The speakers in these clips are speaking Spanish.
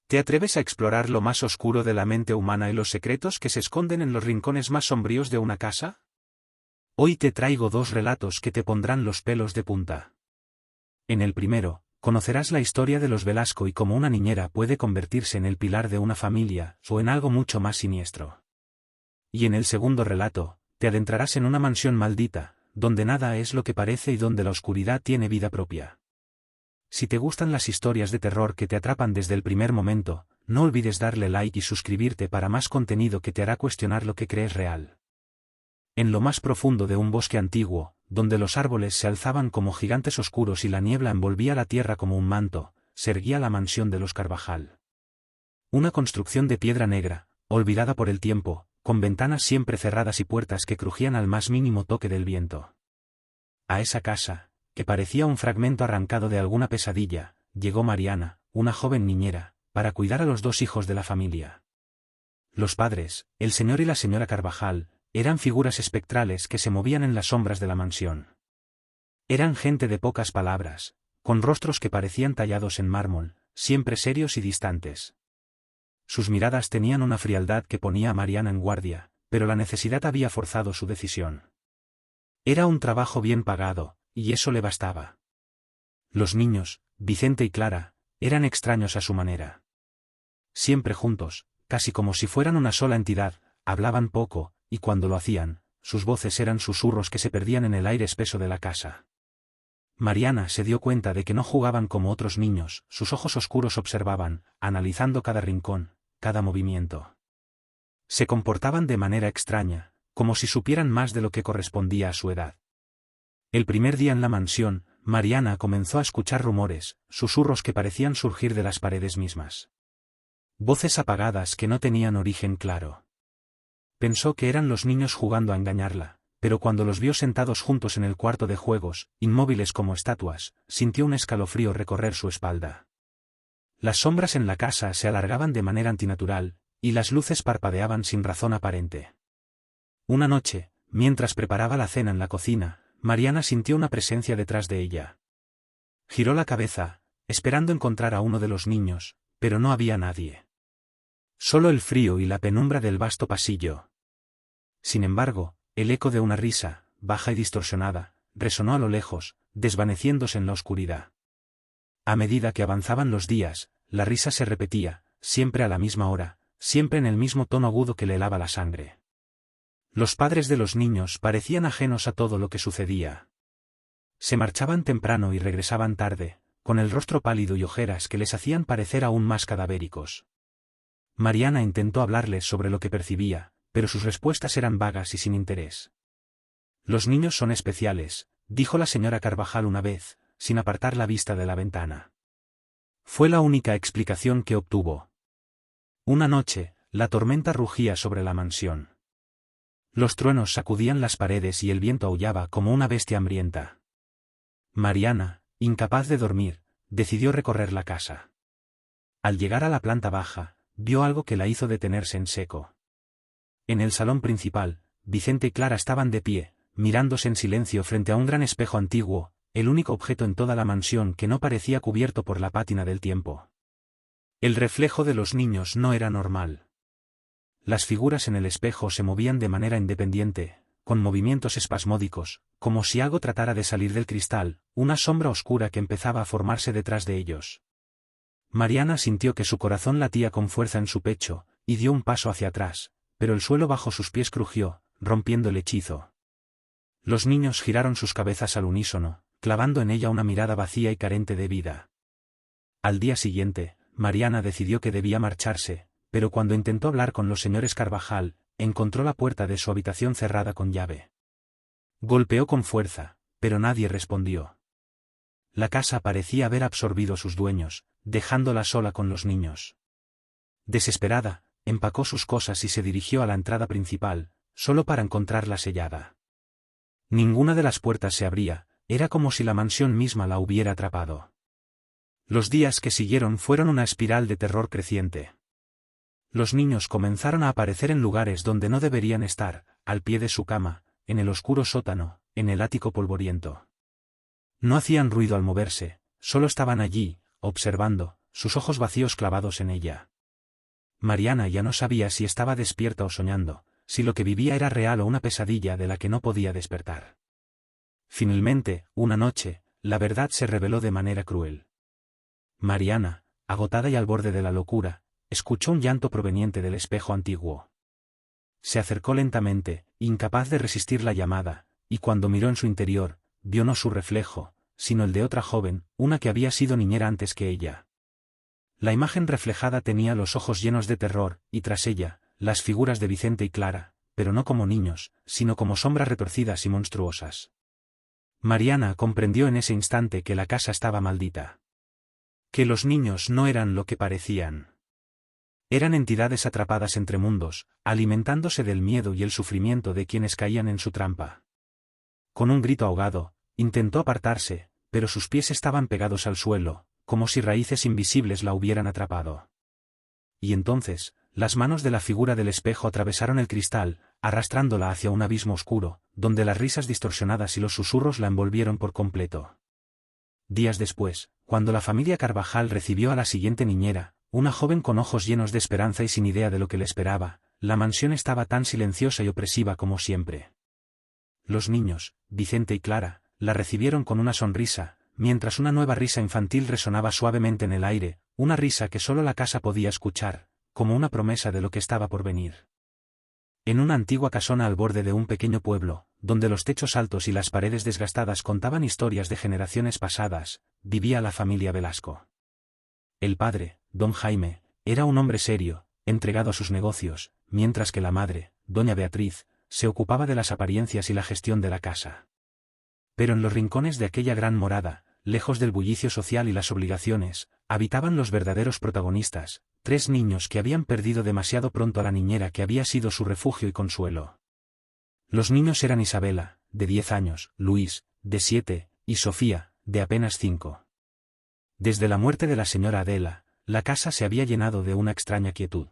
¿Te atreves a explorar lo más oscuro de la mente humana y los secretos que se esconden en los rincones más sombríos de una casa? Hoy te traigo dos relatos que te pondrán los pelos de punta. En el primero, conocerás la historia de los Velasco y cómo una niñera puede convertirse en el pilar de una familia, o en algo mucho más siniestro. Y en el segundo relato, te adentrarás en una mansión maldita, donde nada es lo que parece y donde la oscuridad tiene vida propia. Si te gustan las historias de terror que te atrapan desde el primer momento, no olvides darle like y suscribirte para más contenido que te hará cuestionar lo que crees real. En lo más profundo de un bosque antiguo, donde los árboles se alzaban como gigantes oscuros y la niebla envolvía la tierra como un manto, se erguía la mansión de los Carvajal. Una construcción de piedra negra, olvidada por el tiempo, con ventanas siempre cerradas y puertas que crujían al más mínimo toque del viento. A esa casa, que parecía un fragmento arrancado de alguna pesadilla, llegó Mariana, una joven niñera, para cuidar a los dos hijos de la familia. Los padres, el señor y la señora Carvajal, eran figuras espectrales que se movían en las sombras de la mansión. Eran gente de pocas palabras, con rostros que parecían tallados en mármol, siempre serios y distantes. Sus miradas tenían una frialdad que ponía a Mariana en guardia, pero la necesidad había forzado su decisión. Era un trabajo bien pagado, y eso le bastaba. Los niños, Vicente y Clara, eran extraños a su manera. Siempre juntos, casi como si fueran una sola entidad, hablaban poco, y cuando lo hacían, sus voces eran susurros que se perdían en el aire espeso de la casa. Mariana se dio cuenta de que no jugaban como otros niños, sus ojos oscuros observaban, analizando cada rincón, cada movimiento. Se comportaban de manera extraña, como si supieran más de lo que correspondía a su edad. El primer día en la mansión, Mariana comenzó a escuchar rumores, susurros que parecían surgir de las paredes mismas. Voces apagadas que no tenían origen claro. Pensó que eran los niños jugando a engañarla, pero cuando los vio sentados juntos en el cuarto de juegos, inmóviles como estatuas, sintió un escalofrío recorrer su espalda. Las sombras en la casa se alargaban de manera antinatural, y las luces parpadeaban sin razón aparente. Una noche, mientras preparaba la cena en la cocina, Mariana sintió una presencia detrás de ella. Giró la cabeza, esperando encontrar a uno de los niños, pero no había nadie. Solo el frío y la penumbra del vasto pasillo. Sin embargo, el eco de una risa, baja y distorsionada, resonó a lo lejos, desvaneciéndose en la oscuridad. A medida que avanzaban los días, la risa se repetía, siempre a la misma hora, siempre en el mismo tono agudo que le helaba la sangre. Los padres de los niños parecían ajenos a todo lo que sucedía. Se marchaban temprano y regresaban tarde, con el rostro pálido y ojeras que les hacían parecer aún más cadavéricos. Mariana intentó hablarles sobre lo que percibía, pero sus respuestas eran vagas y sin interés. Los niños son especiales, dijo la señora Carvajal una vez, sin apartar la vista de la ventana. Fue la única explicación que obtuvo. Una noche, la tormenta rugía sobre la mansión. Los truenos sacudían las paredes y el viento aullaba como una bestia hambrienta. Mariana, incapaz de dormir, decidió recorrer la casa. Al llegar a la planta baja, vio algo que la hizo detenerse en seco. En el salón principal, Vicente y Clara estaban de pie, mirándose en silencio frente a un gran espejo antiguo, el único objeto en toda la mansión que no parecía cubierto por la pátina del tiempo. El reflejo de los niños no era normal. Las figuras en el espejo se movían de manera independiente, con movimientos espasmódicos, como si algo tratara de salir del cristal, una sombra oscura que empezaba a formarse detrás de ellos. Mariana sintió que su corazón latía con fuerza en su pecho, y dio un paso hacia atrás, pero el suelo bajo sus pies crujió, rompiendo el hechizo. Los niños giraron sus cabezas al unísono, clavando en ella una mirada vacía y carente de vida. Al día siguiente, Mariana decidió que debía marcharse, pero cuando intentó hablar con los señores Carvajal, encontró la puerta de su habitación cerrada con llave. Golpeó con fuerza, pero nadie respondió. La casa parecía haber absorbido a sus dueños, dejándola sola con los niños. Desesperada, empacó sus cosas y se dirigió a la entrada principal, solo para encontrarla sellada. Ninguna de las puertas se abría, era como si la mansión misma la hubiera atrapado. Los días que siguieron fueron una espiral de terror creciente. Los niños comenzaron a aparecer en lugares donde no deberían estar, al pie de su cama, en el oscuro sótano, en el ático polvoriento. No hacían ruido al moverse, solo estaban allí, observando, sus ojos vacíos clavados en ella. Mariana ya no sabía si estaba despierta o soñando, si lo que vivía era real o una pesadilla de la que no podía despertar. Finalmente, una noche, la verdad se reveló de manera cruel. Mariana, agotada y al borde de la locura, escuchó un llanto proveniente del espejo antiguo. Se acercó lentamente, incapaz de resistir la llamada, y cuando miró en su interior, vio no su reflejo, sino el de otra joven, una que había sido niñera antes que ella. La imagen reflejada tenía los ojos llenos de terror, y tras ella, las figuras de Vicente y Clara, pero no como niños, sino como sombras retorcidas y monstruosas. Mariana comprendió en ese instante que la casa estaba maldita. Que los niños no eran lo que parecían. Eran entidades atrapadas entre mundos, alimentándose del miedo y el sufrimiento de quienes caían en su trampa. Con un grito ahogado, intentó apartarse, pero sus pies estaban pegados al suelo, como si raíces invisibles la hubieran atrapado. Y entonces, las manos de la figura del espejo atravesaron el cristal, arrastrándola hacia un abismo oscuro, donde las risas distorsionadas y los susurros la envolvieron por completo. Días después, cuando la familia Carvajal recibió a la siguiente niñera, una joven con ojos llenos de esperanza y sin idea de lo que le esperaba, la mansión estaba tan silenciosa y opresiva como siempre. Los niños, Vicente y Clara, la recibieron con una sonrisa, mientras una nueva risa infantil resonaba suavemente en el aire, una risa que solo la casa podía escuchar, como una promesa de lo que estaba por venir. En una antigua casona al borde de un pequeño pueblo, donde los techos altos y las paredes desgastadas contaban historias de generaciones pasadas, vivía la familia Velasco. El padre, don Jaime, era un hombre serio, entregado a sus negocios, mientras que la madre, doña Beatriz, se ocupaba de las apariencias y la gestión de la casa. Pero en los rincones de aquella gran morada, lejos del bullicio social y las obligaciones, habitaban los verdaderos protagonistas, 3 niños que habían perdido demasiado pronto a la niñera que había sido su refugio y consuelo. Los niños eran Isabela, de 10 años, Luis, de 7, y Sofía, de apenas 5. Desde la muerte de la señora Adela, la casa se había llenado de una extraña quietud.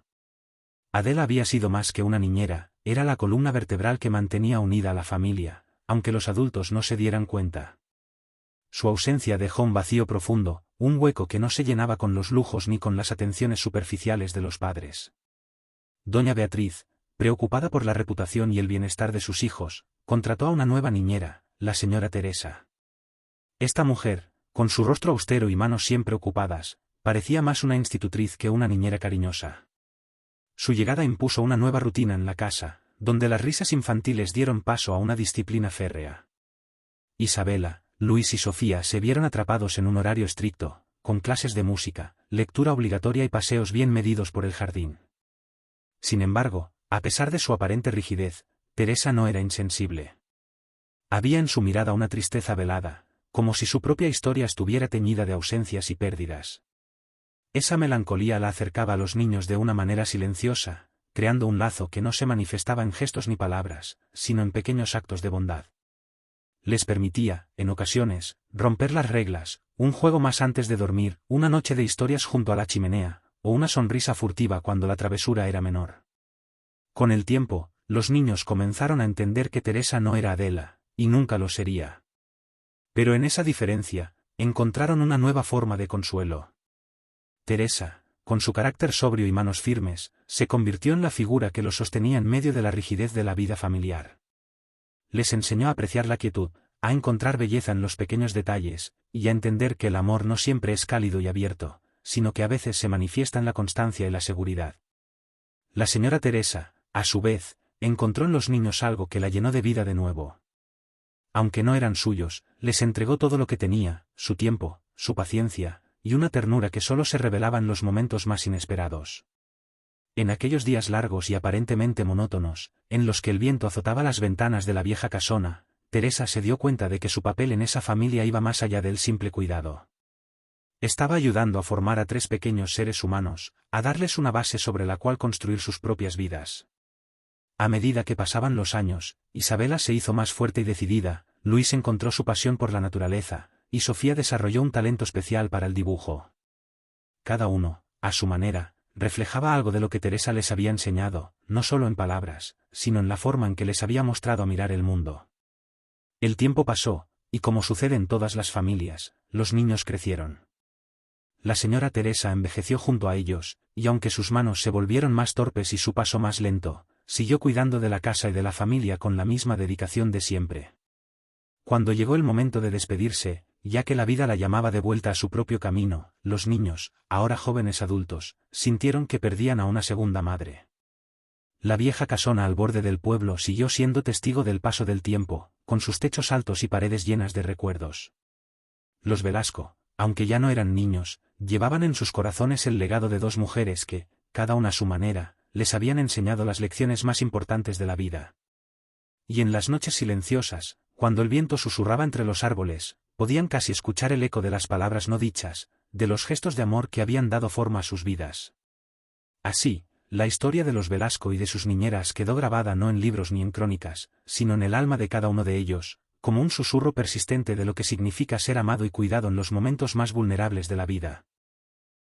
Adela había sido más que una niñera, era la columna vertebral que mantenía unida a la familia, aunque los adultos no se dieran cuenta. Su ausencia dejó un vacío profundo, un hueco que no se llenaba con los lujos ni con las atenciones superficiales de los padres. Doña Beatriz, preocupada por la reputación y el bienestar de sus hijos, contrató a una nueva niñera, la señora Teresa. Esta mujer, con su rostro austero y manos siempre ocupadas, parecía más una institutriz que una niñera cariñosa. Su llegada impuso una nueva rutina en la casa, donde las risas infantiles dieron paso a una disciplina férrea. Isabela, Luis y Sofía se vieron atrapados en un horario estricto, con clases de música, lectura obligatoria y paseos bien medidos por el jardín. Sin embargo, a pesar de su aparente rigidez, Teresa no era insensible. Había en su mirada una tristeza velada, como si su propia historia estuviera teñida de ausencias y pérdidas. Esa melancolía la acercaba a los niños de una manera silenciosa, creando un lazo que no se manifestaba en gestos ni palabras, sino en pequeños actos de bondad. Les permitía, en ocasiones, romper las reglas, un juego más antes de dormir, una noche de historias junto a la chimenea, o una sonrisa furtiva cuando la travesura era menor. Con el tiempo, los niños comenzaron a entender que Teresa no era Adela, y nunca lo sería. Pero en esa diferencia, encontraron una nueva forma de consuelo. Teresa, con su carácter sobrio y manos firmes, se convirtió en la figura que los sostenía en medio de la rigidez de la vida familiar. Les enseñó a apreciar la quietud, a encontrar belleza en los pequeños detalles, y a entender que el amor no siempre es cálido y abierto, sino que a veces se manifiesta en la constancia y la seguridad. La señora Teresa, a su vez, encontró en los niños algo que la llenó de vida de nuevo. Aunque no eran suyos, les entregó todo lo que tenía, su tiempo, su paciencia, y una ternura que solo se revelaba en los momentos más inesperados. En aquellos días largos y aparentemente monótonos, en los que el viento azotaba las ventanas de la vieja casona, Teresa se dio cuenta de que su papel en esa familia iba más allá del simple cuidado. Estaba ayudando a formar a 3 pequeños seres humanos, a darles una base sobre la cual construir sus propias vidas. A medida que pasaban los años, Isabela se hizo más fuerte y decidida, Luis encontró su pasión por la naturaleza, y Sofía desarrolló un talento especial para el dibujo. Cada uno, a su manera, reflejaba algo de lo que Teresa les había enseñado, no solo en palabras, sino en la forma en que les había mostrado a mirar el mundo. El tiempo pasó, y como sucede en todas las familias, los niños crecieron. La señora Teresa envejeció junto a ellos, y aunque sus manos se volvieron más torpes y su paso más lento, siguió cuidando de la casa y de la familia con la misma dedicación de siempre. Cuando llegó el momento de despedirse, ya que la vida la llamaba de vuelta a su propio camino, los niños, ahora jóvenes adultos, sintieron que perdían a una segunda madre. La vieja casona al borde del pueblo siguió siendo testigo del paso del tiempo, con sus techos altos y paredes llenas de recuerdos. Los Velasco, aunque ya no eran niños, llevaban en sus corazones el legado de dos mujeres que, cada una a su manera, les habían enseñado las lecciones más importantes de la vida. Y en las noches silenciosas, cuando el viento susurraba entre los árboles, podían casi escuchar el eco de las palabras no dichas, de los gestos de amor que habían dado forma a sus vidas. Así, la historia de los Velasco y de sus niñeras quedó grabada no en libros ni en crónicas, sino en el alma de cada uno de ellos, como un susurro persistente de lo que significa ser amado y cuidado en los momentos más vulnerables de la vida.